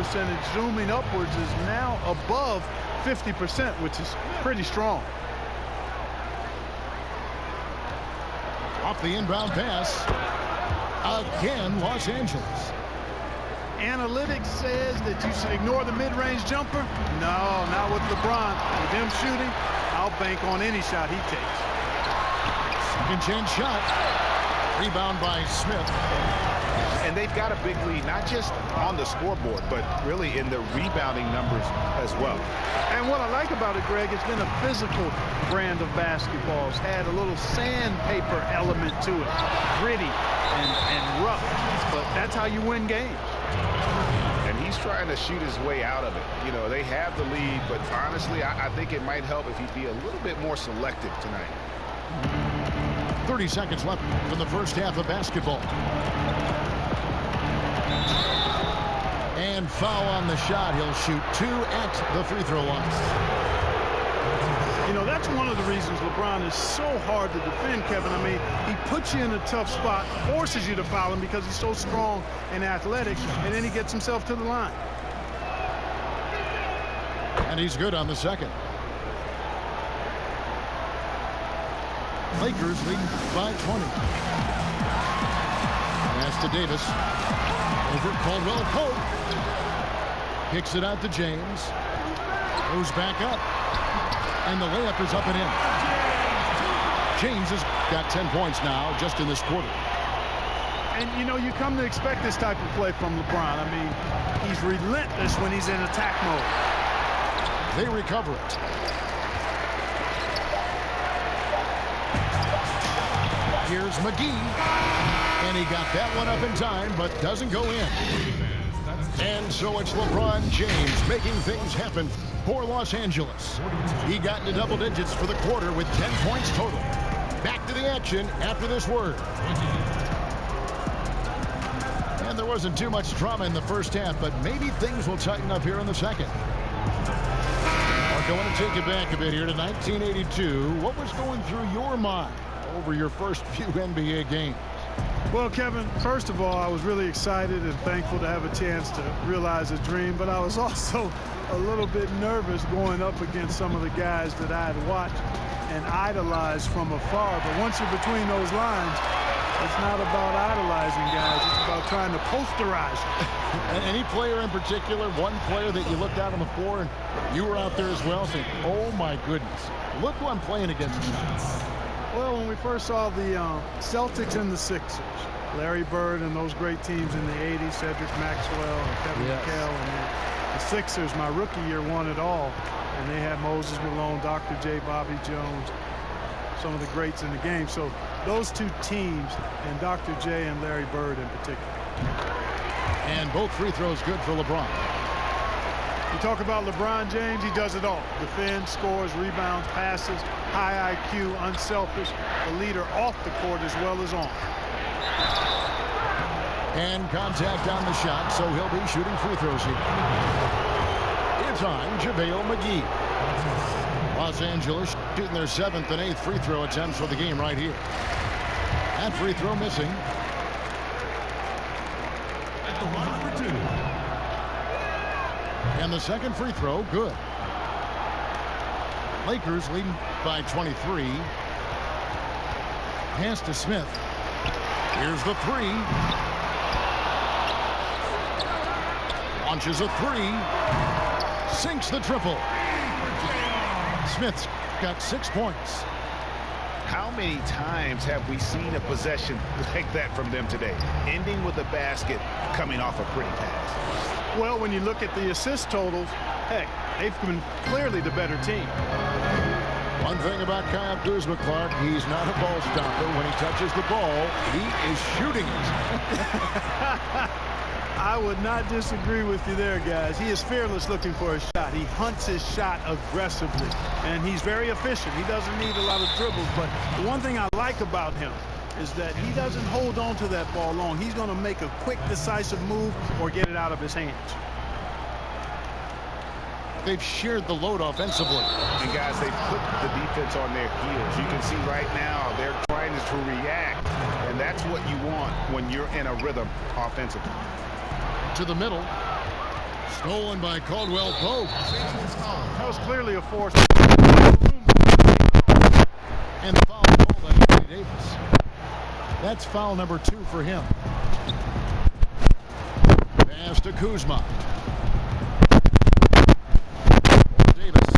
percentage zooming upwards is now above 50%, which is pretty strong. Off the inbound pass. Again, Los Angeles. Analytics says that you should ignore the mid-range jumper. No, not with LeBron. With him shooting, I'll bank on any shot he takes. Second chance shot. Rebound by Smith. And they've got a big lead, not just on the scoreboard, but really in the rebounding numbers as well. And what I like about it, Greg, it's been a physical brand of basketball. It's had a little sandpaper element to it. Gritty and rough. But that's how you win games. And he's trying to shoot his way out of it. You know, they have the lead, but honestly, I think it might help if he'd be a little bit more selective tonight. 30 seconds left in the first half of basketball. And foul on the shot. He'll shoot 2 at the free throw line. You know, that's one of the reasons LeBron is so hard to defend, Kevin. I mean, he puts you in a tough spot, forces you to foul him because he's so strong and athletic, and then he gets himself to the line. And he's good on the second. Lakers lead by 20. Pass to Davis. Over Caldwell Pope. Kicks it out to James. Goes back up. And the layup is up and in. James has got 10 points now just in this quarter. And, you know, you come to expect this type of play from LeBron. I mean, he's relentless when he's in attack mode. They recover it. Here's McGee. And he got that one up in time, but doesn't go in. And so it's LeBron James making things happen for Los Angeles. He got into double digits for the quarter with 10 points total. Back to the action after this word. And there wasn't too much drama in the first half, but maybe things will tighten up here in the second. Mark, I want to take you back a bit here to 1982. What was going through your mind over your first few NBA games? Well, Kevin, first of all, I was really excited and thankful to have a chance to realize a dream, but I was also a little bit nervous going up against some of the guys that I had watched and idolized from afar. But once you're between those lines, it's not about idolizing guys. It's about trying to posterize them. And any player in particular, one player that you looked out on the floor and you were out there as well saying, oh my goodness, look who I'm playing against tonight. Well, when we first saw the Celtics and the Sixers, Larry Bird and those great teams in the 80s, Cedric Maxwell and Kevin McHale, and the Sixers, my rookie year, won it all. And they had Moses Malone, Dr. J, Bobby Jones, some of the greats in the game. So those two teams, and Dr. J and Larry Bird in particular. And both free throws good for LeBron. You talk about LeBron James, he does it all. Defends, scores, rebounds, passes, high IQ, unselfish, a leader off the court as well as on. And contact on the shot, so he'll be shooting free throws here. It's on JaVale McGee. Los Angeles shooting their 7th and 8th free throw attempts for the game right here. That free throw missing. At the line for 2. And the second free throw, good. Lakers leading by 23. Pass to Smith. Here's the 3. Launches a 3. Sinks the triple. Smith's got 6 points. How many times have we seen a possession like that from them today? Ending with a basket, coming off a pretty pass. Well, when you look at the assist totals, heck, they've been clearly the better team. One thing about Kyle Kuzma, Clark, he's not a ball stopper. When he touches the ball, he is shooting it. I would not disagree with you there, guys. He is fearless looking for a shot. He hunts his shot aggressively, and he's very efficient. He doesn't need a lot of dribbles, but the one thing I like about him is that he doesn't hold on to that ball long. He's going to make a quick, decisive move or get it out of his hands. They've shared the load offensively. And guys, they've put the defense on their heels. You can see right now they're trying to react, and that's what you want when you're in a rhythm offensively. To the middle. Stolen by Caldwell Pope. That was clearly a force. And the foul called on Anthony Davis. That's foul number 2 for him. Pass to Kuzma. Davis.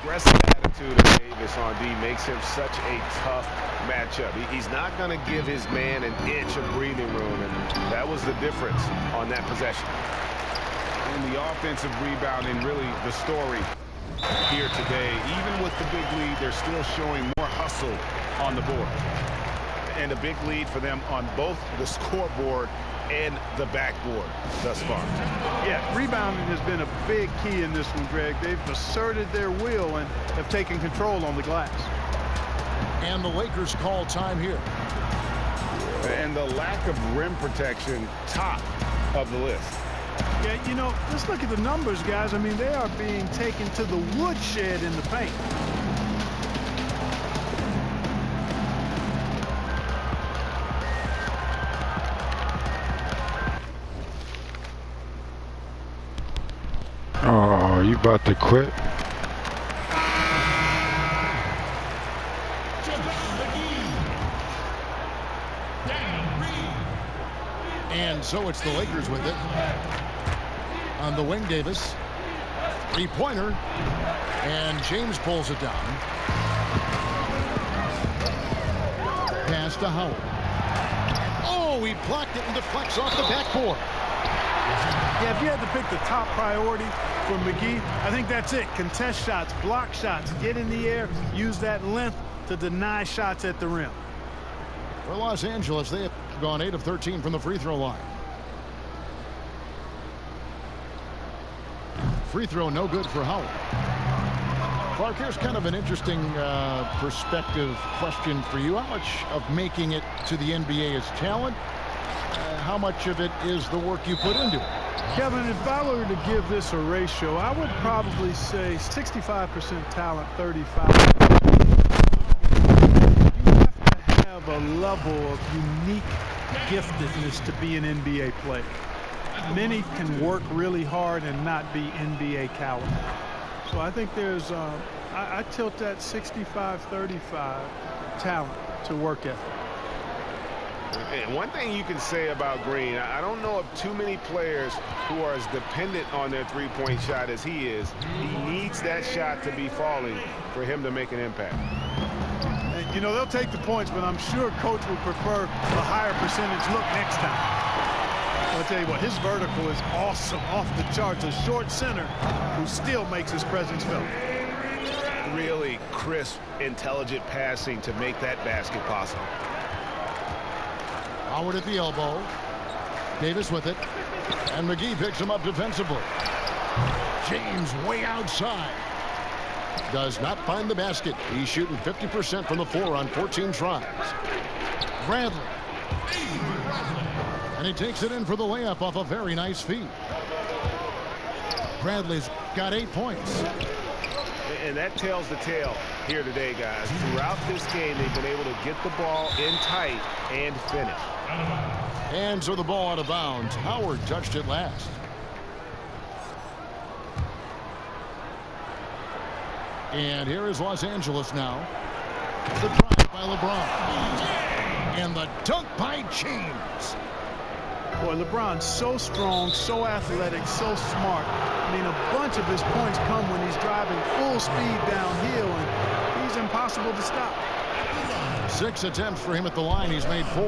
Aggressive attitude of Davis on D makes him such a tough matchup. He's not going to give his man an inch of breathing room, and that was the difference on that possession. And the offensive rebounding, really the story here today. Even with the big lead, they're still showing more hustle on the board. And a big lead for them on both the scoreboard and the backboard thus far. Yeah, rebounding has been a big key in this one, Greg. They've asserted their will and have taken control on the glass. And the Lakers call time here. And the lack of rim protection, top of the list. Yeah, you know, let's look at the numbers, guys. I mean, they are being taken to the woodshed in the paint. Oh, you about to quit? And so it's the Lakers with it. On the wing, Davis. Three-pointer. And James pulls it down. Pass to Howard. Oh, he blocked it and deflects off the backboard. Yeah, if you had to pick the top priority for McGee, I think that's it. Contest shots, block shots, get in the air, use that length to deny shots at the rim. For Los Angeles, they have gone 8 of 13 from the free throw line. Free throw no good for Howard. Clark, here's kind of an interesting perspective question for you. How much of making it to the NBA is talent? How much of it is the work you put into it? Kevin, if I were to give this a ratio, I would probably say 65% talent, 35%. You have to have a level of unique giftedness to be an NBA player. Many can work really hard and not be NBA caliber. So I think there's, I tilt that 65-35 talent to work ethic. And one thing you can say about Green, I don't know of too many players who are as dependent on their three-point shot as he is. He needs that shot to be falling for him to make an impact. And, you know, they'll take the points, but I'm sure coach would prefer a higher percentage look next time. I'll tell you what, his vertical is awesome, off the charts. A short center who still makes his presence felt. Really crisp, intelligent passing to make that basket possible. Howard at the elbow. Davis with it. And McGee picks him up defensively. James way outside. Does not find the basket. He's shooting 50% from the floor on 14 tries. Bradley. And he takes it in for the layup off a very nice feed. Bradley's got 8 points. And that tells the tale here today, guys. Throughout this game, they've been able to get the ball in tight and finish. And so the ball out of bounds. Howard touched it last. And here is Los Angeles now. The drive by LeBron. And the dunk by James. Boy, LeBron's so strong, so athletic, so smart. I mean, a bunch of his points come when he's driving full speed downhill, and he's impossible to stop. 6 attempts for him at the line. He's made 4.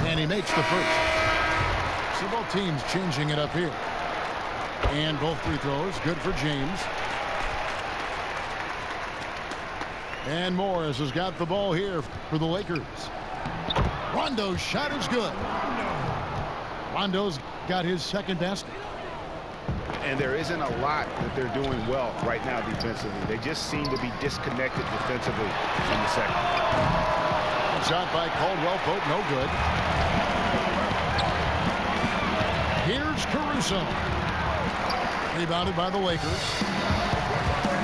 And he makes the first. So both teams changing it up here. And both free throws good for James. And Morris has got the ball here for the Lakers. Rondo's shot is good. Rondo's got his second basket. And there isn't a lot that they're doing well right now defensively. They just seem to be disconnected defensively in the second. Shot by Caldwell Pope, no good. Here's Caruso. Rebounded by the Lakers.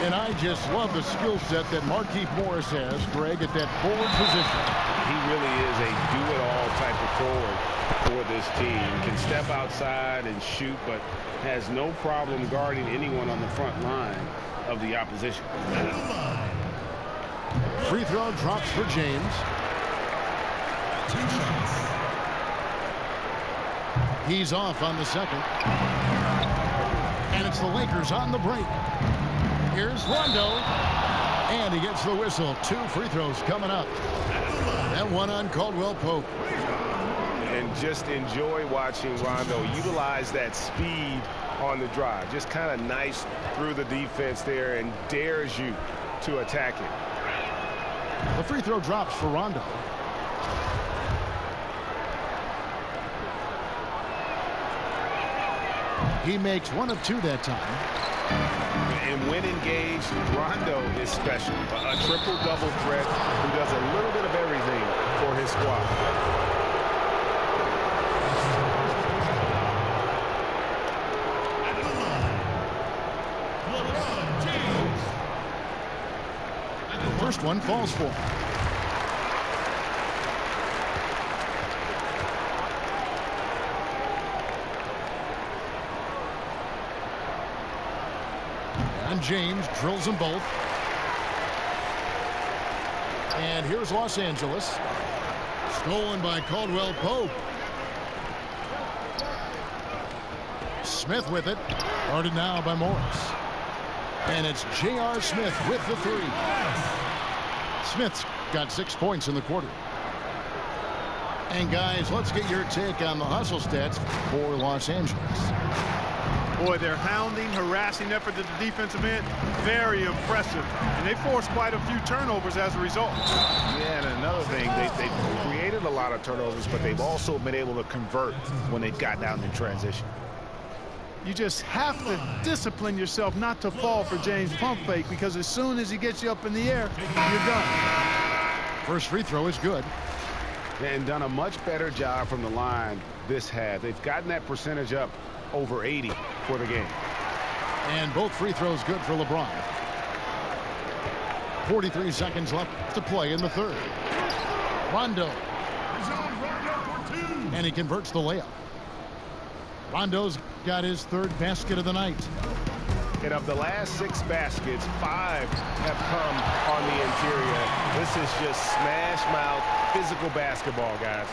And I just love the skill set that Markieff Morris has, Greg, at that forward position. He really is a do-it-all type of forward for this team. Can step outside and shoot, but has no problem guarding anyone on the front line of the opposition. Free throw drops for James. 2 shots. He's off on the second. And it's the Lakers on the break. Here's Rondo. And he gets the whistle. 2 free throws coming up. That one on Caldwell Pope. And just enjoy watching Rondo utilize that speed on the drive. Just kind of nice through the defense there and dares you to attack it. The free throw drops for Rondo. He makes 1 of 2 that time. And when engaged, Rondo is special. A triple-double threat who does a little bit of everything for his squad. First one falls for him. And James drills them both. And here's Los Angeles. Stolen by Caldwell Pope. Smith with it. Guarded now by Morris. And it's J.R. Smith with the 3. Smith's got 6 points in the quarter. And guys, let's get your take on the hustle stats for Los Angeles. Boy, their hounding, harassing effort at the defensive end, very impressive. And they forced quite a few turnovers as a result. Yeah, and another thing, they've created a lot of turnovers, but they've also been able to convert when they've got down in transition. You just have to discipline yourself not to fall for James' pump fake, because as soon as he gets you up in the air, you're done. First free throw is good. And done a much better job from the line this half. They've gotten that percentage up over 80 for the game. And both free throws good for LeBron. 43 seconds left to play in the third. Rondo. And he converts the layup. Rondo's got his 3rd basket of the night. And of the last 6 baskets, 5 have come on the interior. This is just smash mouth physical basketball, guys.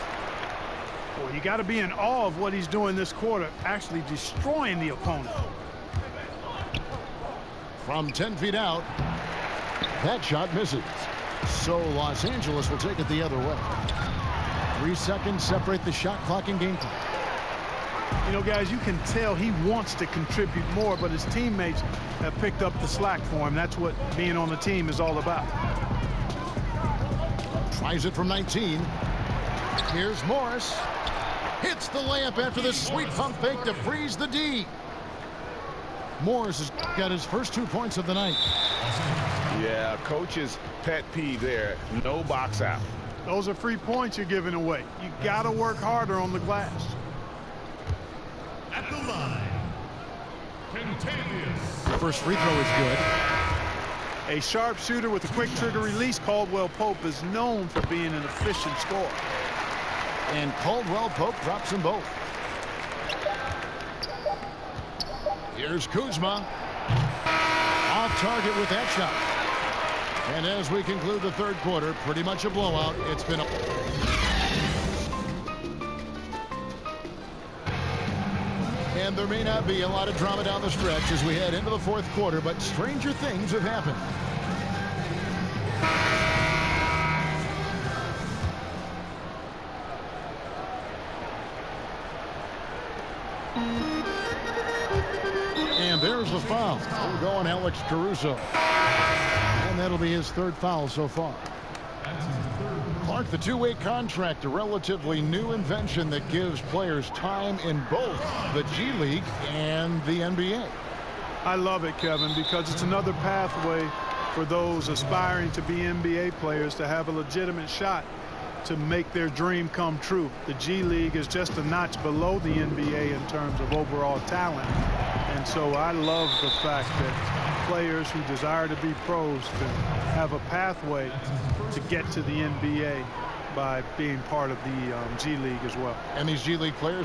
Boy, you got to be in awe of what he's doing this quarter, actually destroying the opponent. From 10 feet out, that shot misses. So Los Angeles will take it the other way. 3 seconds separate the shot clock and game clock. You know, guys, you can tell he wants to contribute more, but his teammates have picked up the slack for him. That's what being on the team is all about. Tries it from 19. Here's Morris. Hits the layup after the sweet pump fake to freeze the D. Morris has got his first 2 points of the night. Yeah, coach's pet peeve there. No box out. Those are free points you're giving away. You got to work harder on the glass. At the line, Kentavious. First free throw is good. A sharp shooter with a quick trigger release, Caldwell Pope is known for being an efficient scorer. And Caldwell Pope drops them both. Here's Kuzma. Off target with that shot. And as we conclude the third quarter, pretty much a blowout. It's been a... And there may not be a lot of drama down the stretch as we head into the fourth quarter, but stranger things have happened. And there's the foul. We're going Alex Caruso. And that'll be his 3rd foul so far. Clark, the 2-way contract, a relatively new invention that gives players time in both the G League and the NBA. I love it, Kevin, because it's another pathway for those aspiring to be NBA players to have a legitimate shot to make their dream come true. The G League is just a notch below the NBA in terms of overall talent. And so I love the fact that players who desire to be pros can have a pathway to get to the NBA by being part of the G League as well. And these G League players